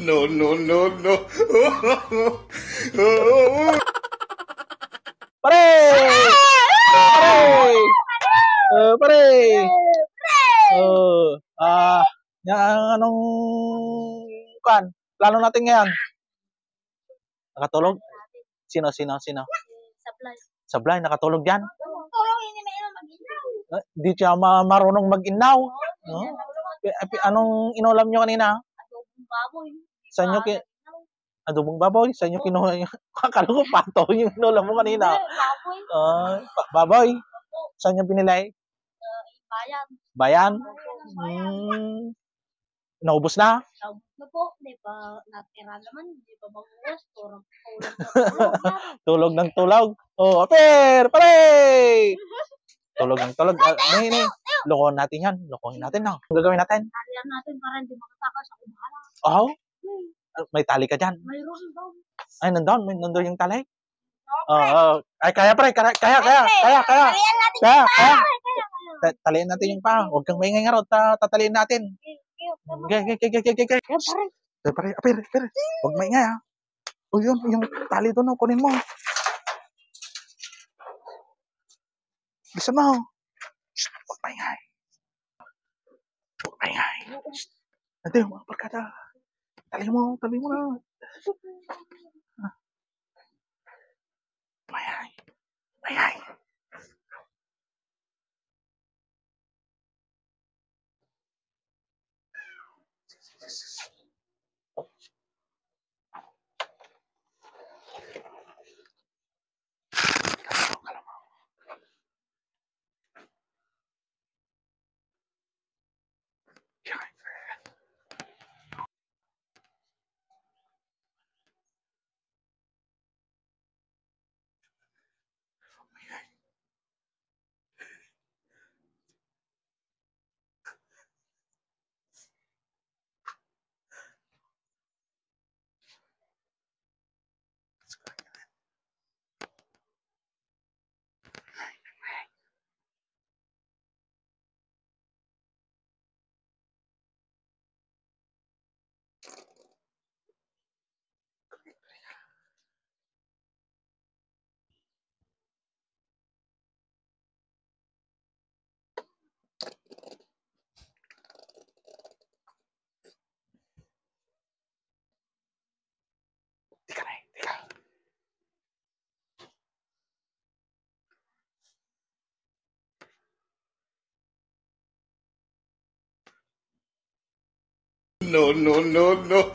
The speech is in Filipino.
No, no, no, no. Pare! Pare! Pare! Yung anong kan? Plano natin ngayon? Nakatulog? Sino? Supply. Sablay, nakatulog yan? Tulong ini may mag-inaw. Di siya marunong mag-inaw. Anong inulam nyo kanina? Adobong baboy. Saan nyo adobong baboy? Saan nyo kinuha yung akala ko pato yung inulam mo kanina? Baboy. Baboy? Saan nyo pinilay? Bayan. Bayan? Naubos na? Sabi na po, di ba natira naman, di ba bangus, tulog Tulog ng tulog. Aper! Pare! Tulog ng tulog. Nay. Lokohin natin yan. Lokohin natin na. Ang gagawin natin? Talian natin para hindi makatakas. Ako bahala. Oh? May tali ka dyan. Mayroon daw. Ay, nandun yung tali. Ay, kaya pre. Kaya. Talian natin yung paa. Talian natin yung paa. Huwag kang maingay nga raw. Tatalian natin. Okay. Pare. Huwag maingay ha. O yun, yung tali doon. Kunin mo. Bisa mo. Huwag maingay. Nanti, mga barkada. Tali mo na. Maingay. Tika. No, no, no, no.